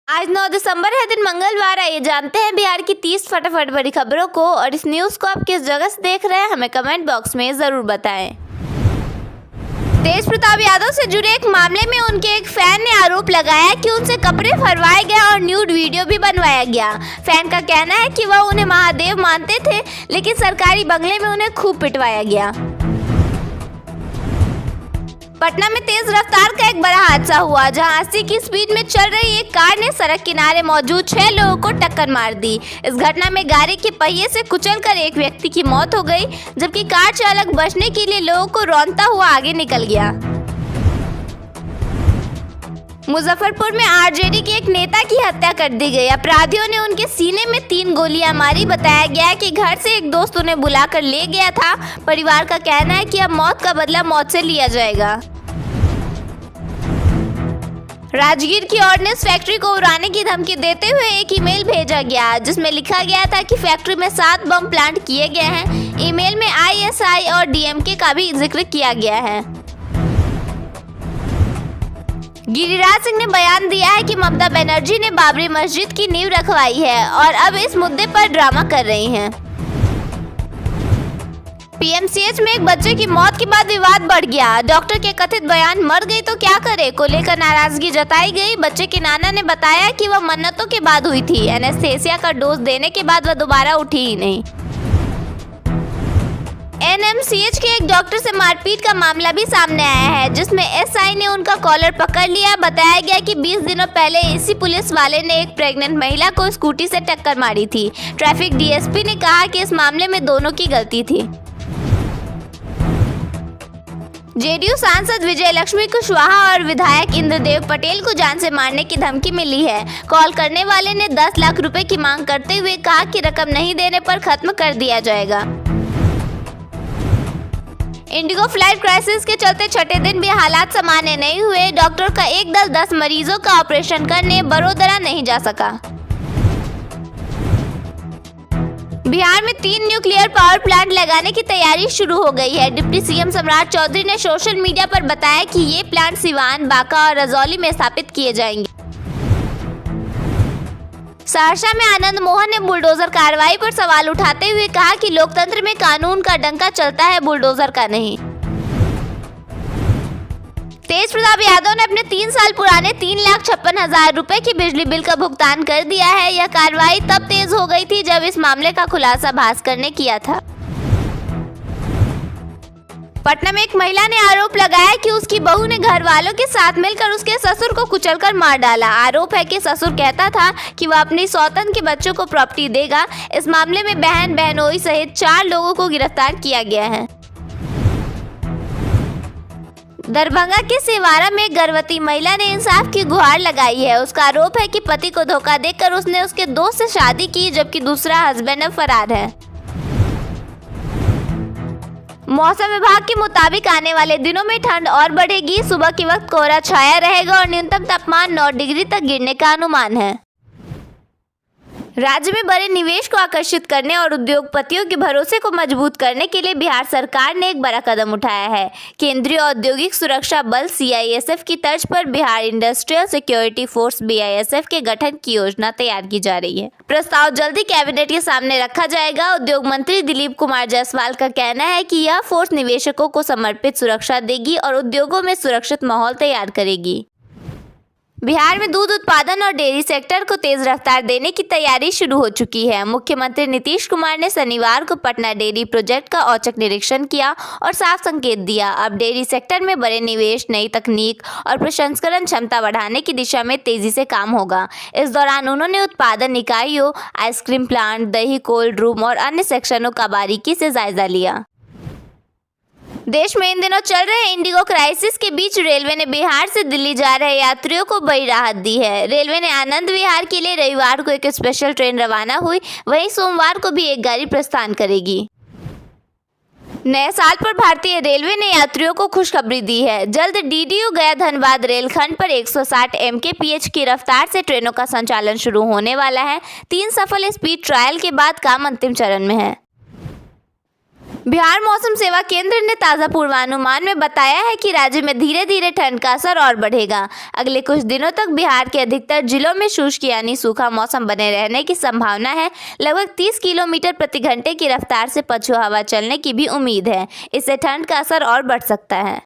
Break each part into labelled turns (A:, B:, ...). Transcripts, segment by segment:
A: आज 9 दिसंबर है, दिन मंगलवार। आइए जानते हैं बिहार की 30 फटाफट बड़ी खबरों को। और इस न्यूज़ को आप किस जगह से देख रहे हैं, हमें कमेंट बॉक्स में ज़रूर बताएं। तेज प्रताप यादव से जुड़े एक मामले में उनके एक फैन ने आरोप लगाया कि उनसे कपड़े फरवाए गए और न्यूड वीडियो भी बनवाया गया। फैन का कहना है कि वह उन्हें महादेव मानते थे, लेकिन सरकारी बंगले में उन्हें खूब पिटवाया गया। पटना में तेज रफ्तार का एक बड़ा हादसा हुआ, जहां 80 की स्पीड में चल रही एक कार ने सड़क किनारे मौजूद 6 लोगों को टक्कर मार दी। इस घटना में गाड़ी के पहिए से कुचलकर एक व्यक्ति की मौत हो गई, जबकि कार चालक बचने के लिए लोगों को रौंदता हुआ आगे निकल गया। मुजफ्फरपुर में आरजेडी के एक नेता की हत्या कर दी गई। अपराधियों ने उनके सीने में 3 गोलियां मारी। बताया गया कि घर से एक दोस्त उन्हें बुलाकर ले गया था। परिवार का कहना है कि अब मौत का बदला मौत से लिया जाएगा। राजगीर की ऑर्डिनेंस फैक्ट्री को उड़ाने की धमकी देते हुए एक ईमेल भेजा गया, जिसमें लिखा गया था कि फैक्ट्री में 7 बम प्लांट किए गए हैं। ईमेल में आईएसआई और डीएमके का भी जिक्र किया गया है। गिरिराज सिंह ने बयान दिया है कि ममता बनर्जी ने बाबरी मस्जिद की नींव रखवाई है और अब इस मुद्दे पर ड्रामा कर रही हैं। पीएमसीएच में एक बच्चे की मौत के बाद विवाद बढ़ गया। डॉक्टर के कथित बयान "मर गई तो क्या करे" को लेकर नाराजगी जताई गई। बच्चे के नाना ने बताया कि वह मन्नतों के बाद हुई थी। एनेस्थेसिया का डोज देने के बाद वह दोबारा उठी ही नहीं। एनएमसीएच के एक डॉक्टर से मारपीट का मामला भी सामने आया है, जिसमें एसआई ने उनका कॉलर पकड़ लिया। बताया गया कि 20 दिनों पहले इसी पुलिस वाले ने एक प्रेग्नेंट महिला को स्कूटी से टक्कर मारी थी। ट्रैफिक डीएसपी ने कहा कि इस मामले में दोनों की गलती थी। जेडीयू सांसद विजय लक्ष्मी कुशवाहा और विधायक इंद्रदेव पटेल को जान से मारने की धमकी मिली है। कॉल करने वाले ने 10 लाख रुपए की मांग करते हुए कहा कि रकम नहीं देने पर खत्म कर दिया जाएगा। इंडिगो फ्लाइट क्राइसिस के चलते छठे दिन भी हालात सामान्य नहीं हुए। डॉक्टर का एक दल 10 मरीजों का ऑपरेशन करने बड़ोदरा नहीं जा सका। बिहार में 3 न्यूक्लियर पावर प्लांट लगाने की तैयारी शुरू हो गई है। डिप्टी सीएम सम्राट चौधरी ने सोशल मीडिया पर बताया कि ये प्लांट सिवान, बांका और रजौली में स्थापित किए जाएंगे। सहरसा में आनंद मोहन ने बुलडोजर कार्रवाई पर सवाल उठाते हुए कहा कि लोकतंत्र में कानून का डंका चलता है, बुलडोजर का नहीं। तेज प्रताप यादव ने अपने 3 साल पुराने 3,56,000 रुपए की बिजली बिल का भुगतान कर दिया है। यह कार्रवाई तब तेज हो गई थी जब इस मामले का खुलासा भास्कर ने किया था। पटना में एक महिला ने आरोप लगाया कि उसकी बहू ने घर वालों के साथ मिलकर उसके ससुर को कुचलकर मार डाला। आरोप है कि ससुर कहता था कि वह अपनी सौतन के बच्चों को प्रॉपर्टी देगा। इस मामले में बहन, बहनोई सहित 4 लोगों को गिरफ्तार किया गया है। दरभंगा के सिवारा में गर्भवती महिला ने इंसाफ की गुहार लगाई है। उसका आरोप है कि पति को धोखा देकर उसने उसके दोस्त से शादी की, जबकि दूसरा हस्बैंड अब फरार है। मौसम विभाग के मुताबिक आने वाले दिनों में ठंड और बढ़ेगी। सुबह के वक्त कोहरा छाया रहेगा और न्यूनतम तापमान 9 डिग्री तक गिरने का अनुमान है। राज्य में बड़े निवेश को आकर्षित करने और उद्योगपतियों के भरोसे को मजबूत करने के लिए बिहार सरकार ने एक बड़ा कदम उठाया है। केंद्रीय औद्योगिक सुरक्षा बल सीआईएसएफ की तर्ज पर बिहार इंडस्ट्रियल सिक्योरिटी फोर्स बीआईएसएफ के गठन की योजना तैयार की जा रही है। प्रस्ताव जल्दी कैबिनेट के सामने रखा जाएगा। उद्योग मंत्री दिलीप कुमार जायसवाल का कहना है कि यह फोर्स निवेशकों को समर्पित सुरक्षा देगी और उद्योगों में सुरक्षित माहौल तैयार करेगी। बिहार में दूध उत्पादन और डेयरी सेक्टर को तेज रफ्तार देने की तैयारी शुरू हो चुकी है। मुख्यमंत्री नीतीश कुमार ने शनिवार को पटना डेयरी प्रोजेक्ट का औचक निरीक्षण किया और साफ संकेत दिया। अब डेयरी सेक्टर में बड़े निवेश, नई तकनीक और प्रसंस्करण क्षमता बढ़ाने की दिशा में तेजी से काम होगा। इस दौरान उन्होंने उत्पादन इकाइयों, आइसक्रीम प्लांट, दही कोल्ड रूम और अन्य सेक्शनों का बारीकी से जायजा लिया। देश में इन दिनों चल रहे इंडिगो क्राइसिस के बीच रेलवे ने बिहार से दिल्ली जा रहे यात्रियों को बड़ी राहत दी है। रेलवे ने आनंद विहार के लिए रविवार को एक स्पेशल ट्रेन रवाना हुई, वहीं सोमवार को भी एक गाड़ी प्रस्थान करेगी। नए साल पर भारतीय रेलवे ने यात्रियों को खुशखबरी दी है। जल्द डीडीयू गया धनबाद रेलखंड पर 160 MKPH की रफ्तार से ट्रेनों का संचालन शुरू होने वाला है। 3 सफल स्पीड ट्रायल के बाद काम अंतिम चरण में है। बिहार मौसम सेवा केंद्र ने ताज़ा पूर्वानुमान में बताया है कि राज्य में धीरे धीरे ठंड का असर और बढ़ेगा। अगले कुछ दिनों तक बिहार के अधिकतर जिलों में शुष्क यानी सूखा मौसम बने रहने की संभावना है। लगभग 30 किलोमीटर प्रति घंटे की रफ्तार से पछुआ हवा चलने की भी उम्मीद है। इससे ठंड का असर और बढ़ सकता है।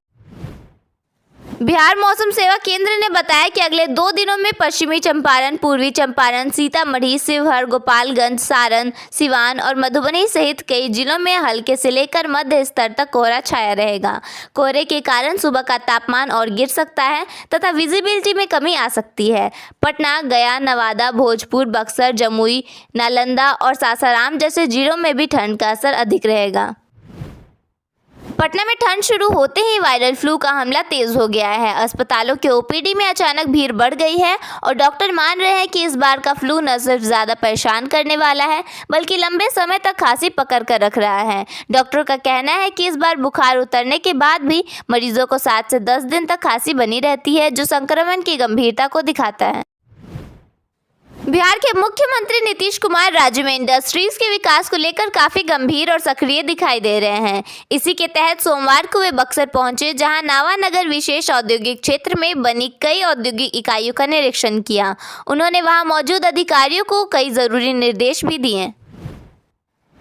A: बिहार मौसम सेवा केंद्र ने बताया कि अगले 2 दिनों में पश्चिमी चंपारण, पूर्वी चंपारण, सीतामढ़ी, शिवहर, गोपालगंज, सारण, सिवान और मधुबनी सहित कई जिलों में हल्के से लेकर मध्य स्तर तक कोहरा छाया रहेगा। कोहरे के कारण सुबह का तापमान और गिर सकता है तथा विजिबिलिटी में कमी आ सकती है। पटना, गया, नवादा, भोजपुर, बक्सर, जमुई, नालंदा और सासाराम जैसे जिलों में भी ठंड का असर अधिक रहेगा। पटना में ठंड शुरू होते ही वायरल फ्लू का हमला तेज हो गया है। अस्पतालों के ओपीडी में अचानक भीड़ बढ़ गई है और डॉक्टर मान रहे हैं कि इस बार का फ्लू न सिर्फ ज़्यादा परेशान करने वाला है बल्कि लंबे समय तक खांसी पकड़ कर रख रहा है। डॉक्टरों का कहना है कि इस बार बुखार उतरने के बाद भी मरीजों को 7 से 10 दिन तक खांसी बनी रहती है, जो संक्रमण की गंभीरता को दिखाता है। बिहार के मुख्यमंत्री नीतीश कुमार राज्य में इंडस्ट्रीज के विकास को लेकर काफी गंभीर और सक्रिय दिखाई दे रहे हैं। इसी के तहत सोमवार को वे बक्सर पहुंचे, जहां नावानगर विशेष औद्योगिक क्षेत्र में बनी कई औद्योगिक इकाइयों का निरीक्षण किया। उन्होंने वहां मौजूद अधिकारियों को कई जरूरी निर्देश भी दिए।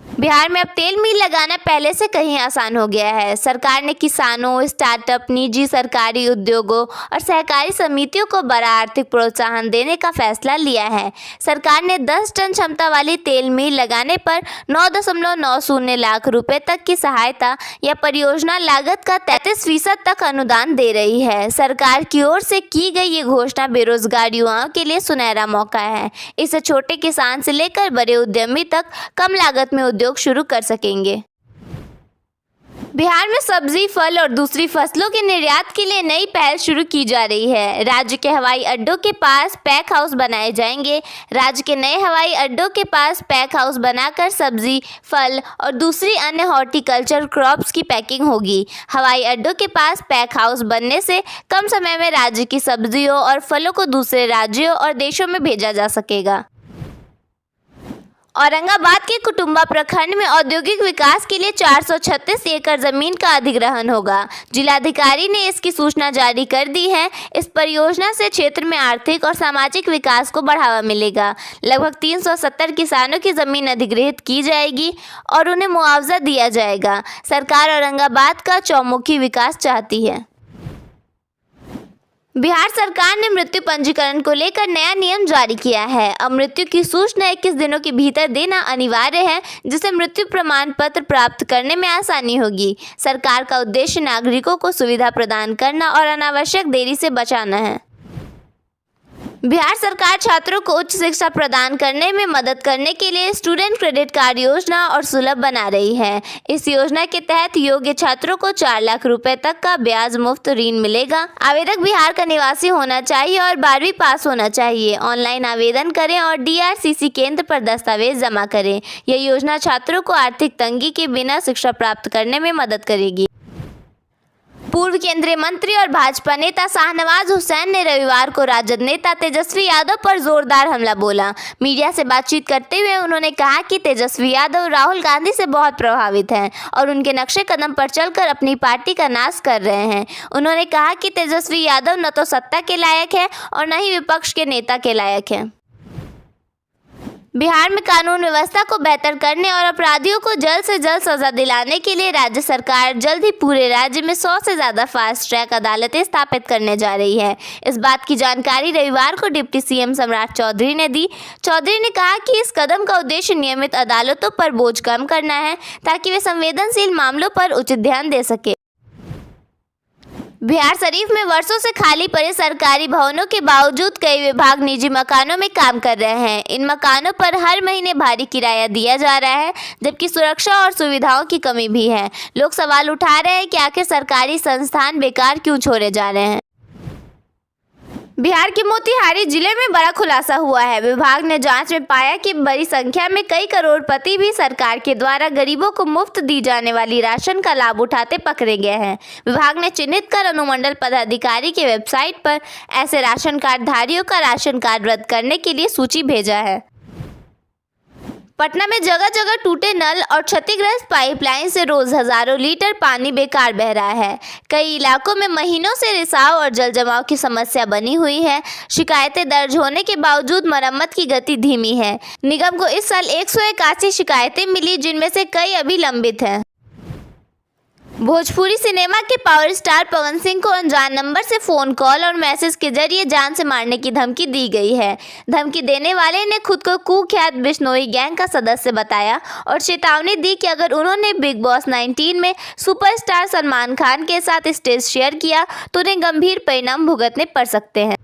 A: बिहार में अब तेल मिल लगाना पहले से कहीं आसान हो गया है। सरकार ने किसानों, स्टार्टअप, निजी सरकारी उद्योगों और सहकारी समितियों को बड़ा आर्थिक प्रोत्साहन देने का फैसला लिया है। सरकार ने 10 टन क्षमता वाली तेल मिल लगाने पर 9.90 लाख रुपए तक की सहायता या परियोजना लागत का 33% तक अनुदान दे रही है। सरकार की ओर से की गई ये घोषणा बेरोजगार युवाओं के लिए सुनहरा मौका है। इससे छोटे किसान से लेकर बड़े उद्यमी तक कम लागत में उद्योग शुरू कर सकेंगे। बिहार में सब्जी, फल और दूसरी फसलों के निर्यात के लिए नई पहल शुरू की जा रही है। राज्य के हवाई अड्डों के पास पैक हाउस बनाए जाएंगे। राज्य के नए हवाई अड्डों के पास पैक हाउस बनाकर सब्जी, फल और दूसरी अन्य हॉर्टिकल्चर क्रॉप्स की पैकिंग होगी। हवाई अड्डों के पास पैक हाउस बनने से कम समय में राज्य की सब्जियों और फलों को दूसरे राज्यों और देशों में भेजा जा सकेगा। औरंगाबाद के कुटुंबा प्रखंड में औद्योगिक विकास के लिए 436 एकड़ जमीन का अधिग्रहण होगा। जिलाधिकारी ने इसकी सूचना जारी कर दी है। इस परियोजना से क्षेत्र में आर्थिक और सामाजिक विकास को बढ़ावा मिलेगा। लगभग 370 किसानों की जमीन अधिग्रहित की जाएगी और उन्हें मुआवजा दिया जाएगा। सरकार औरंगाबाद का चौमुखी विकास चाहती है। बिहार सरकार ने मृत्यु पंजीकरण को लेकर नया नियम जारी किया है। अब मृत्यु की सूचना 21 दिनों के भीतर देना अनिवार्य है, जिससे मृत्यु प्रमाण पत्र प्राप्त करने में आसानी होगी। सरकार का उद्देश्य नागरिकों को सुविधा प्रदान करना और अनावश्यक देरी से बचाना है। बिहार सरकार छात्रों को उच्च शिक्षा प्रदान करने में मदद करने के लिए स्टूडेंट क्रेडिट कार्ड योजना और सुलभ बना रही है। इस योजना के तहत योग्य छात्रों को 4 लाख रुपए तक का ब्याज मुक्त ऋण मिलेगा। आवेदक बिहार का निवासी होना चाहिए और 12वीं पास होना चाहिए। ऑनलाइन आवेदन करें और DRCC केंद्र पर दस्तावेज जमा करें। यह योजना छात्रों को आर्थिक तंगी के बिना शिक्षा प्राप्त करने में मदद करेगी। पूर्व केंद्रीय मंत्री और भाजपा नेता शाहनवाज हुसैन ने रविवार को राजद नेता तेजस्वी यादव पर जोरदार हमला बोला। मीडिया से बातचीत करते हुए उन्होंने कहा कि तेजस्वी यादव राहुल गांधी से बहुत प्रभावित हैं और उनके नक्शे कदम पर चलकर अपनी पार्टी का नाश कर रहे हैं। उन्होंने कहा कि तेजस्वी यादव न तो सत्ता के लायक है और न ही विपक्ष के नेता के लायक है। बिहार में कानून व्यवस्था को बेहतर करने और अपराधियों को जल्द से जल्द सजा दिलाने के लिए राज्य सरकार जल्द ही पूरे राज्य में 100 से ज़्यादा फास्ट ट्रैक अदालतें स्थापित करने जा रही है। इस बात की जानकारी रविवार को डिप्टी CM सम्राट चौधरी ने दी। चौधरी ने कहा कि इस कदम का उद्देश्य नियमित अदालतों पर बोझ कम करना है, ताकि वे संवेदनशील मामलों पर उचित ध्यान दे सके। बिहार शरीफ में वर्षों से खाली पड़े सरकारी भवनों के बावजूद कई विभाग निजी मकानों में काम कर रहे हैं। इन मकानों पर हर महीने भारी किराया दिया जा रहा है, जबकि सुरक्षा और सुविधाओं की कमी भी है। लोग सवाल उठा रहे हैं कि आखिर सरकारी संस्थान बेकार क्यों छोड़े जा रहे हैं। बिहार के मोतिहारी जिले में बड़ा खुलासा हुआ है। विभाग ने जांच में पाया कि बड़ी संख्या में कई करोड़पति भी सरकार के द्वारा गरीबों को मुफ्त दी जाने वाली राशन का लाभ उठाते पकड़े गए हैं। विभाग ने चिन्हित कर अनुमंडल पदाधिकारी के वेबसाइट पर ऐसे राशन कार्ड धारियों का राशन कार्ड रद्द करने के लिए सूची भेजा है। पटना में जगह जगह टूटे नल और क्षतिग्रस्त पाइपलाइन से रोज हजारों लीटर पानी बेकार बह रहा है। कई इलाकों में महीनों से रिसाव और जल जमाव की समस्या बनी हुई है। शिकायतें दर्ज होने के बावजूद मरम्मत की गति धीमी है। निगम को इस साल 181 शिकायतें मिली, जिनमें से कई अभी लंबित हैं। भोजपुरी सिनेमा के पावर स्टार पवन सिंह को अनजान नंबर से फोन कॉल और मैसेज के जरिए जान से मारने की धमकी दी गई है। धमकी देने वाले ने खुद को कुख्यात बिश्नोई गैंग का सदस्य बताया और चेतावनी दी कि अगर उन्होंने बिग बॉस 19 में सुपरस्टार सलमान खान के साथ स्टेज शेयर किया तो उन्हें गंभीर परिणाम भुगतने पड़ सकते हैं।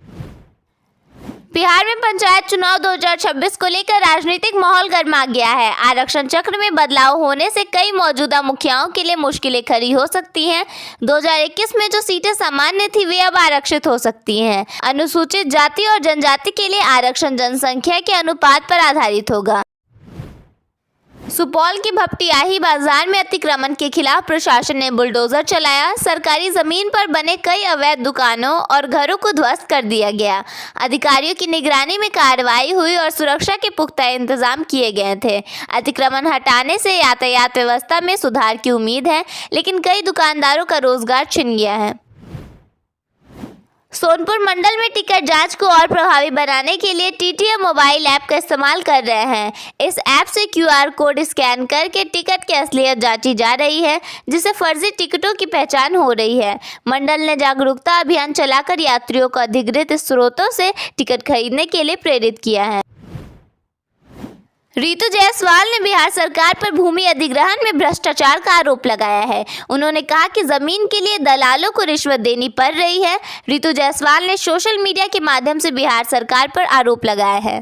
A: बिहार में पंचायत चुनाव 2026 को लेकर राजनीतिक माहौल गर्मा गया है। आरक्षण चक्र में बदलाव होने से कई मौजूदा मुखियाओं के लिए मुश्किलें खड़ी हो सकती हैं। 2021 में जो सीटें सामान्य थी वे अब आरक्षित हो सकती हैं। अनुसूचित जाति और जनजाति के लिए आरक्षण जनसंख्या के अनुपात पर आधारित होगा। सुपौल की भपटियाही बाजार में अतिक्रमण के खिलाफ प्रशासन ने बुलडोजर चलाया। सरकारी जमीन पर बने कई अवैध दुकानों और घरों को ध्वस्त कर दिया गया। अधिकारियों की निगरानी में कार्रवाई हुई और सुरक्षा के पुख्ता इंतजाम किए गए थे। अतिक्रमण हटाने से यातायात व्यवस्था में सुधार की उम्मीद है, लेकिन कई दुकानदारों का रोजगार छिन गया है। सोनपुर मंडल में टिकट जांच को और प्रभावी बनाने के लिए टीटीएम मोबाइल ऐप का इस्तेमाल कर रहे हैं। इस ऐप से क्यूआर कोड स्कैन करके टिकट की असलियत जांची जा रही है, जिससे फर्जी टिकटों की पहचान हो रही है। मंडल ने जागरूकता अभियान चलाकर यात्रियों को अधिकृत स्रोतों से टिकट खरीदने के लिए प्रेरित किया है। ऋतु जायसवाल ने बिहार सरकार पर भूमि अधिग्रहण में भ्रष्टाचार का आरोप लगाया है। उन्होंने कहा कि जमीन के लिए दलालों को रिश्वत देनी पड़ रही है। ऋतु जायसवाल ने सोशल मीडिया के माध्यम से बिहार सरकार पर आरोप लगाया है।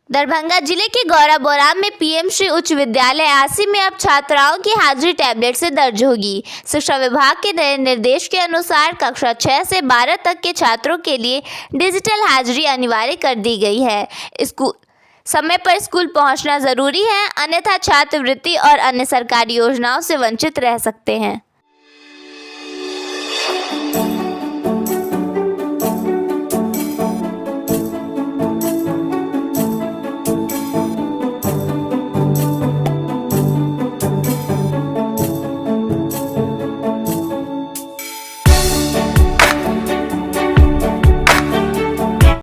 A: दरभंगा जिले के गौराबोराम में पीएम श्री उच्च विद्यालय 80 में अब छात्राओं की हाजिरी टैबलेट से दर्ज होगी। शिक्षा विभाग के नए निर्देश के अनुसार कक्षा 6 से 12 तक के छात्रों के लिए डिजिटल हाजिरी अनिवार्य कर दी गई है। समय पर स्कूल पहुंचना जरूरी है, अन्यथा छात्रवृत्ति और अन्य सरकारी योजनाओं से वंचित रह सकते हैं।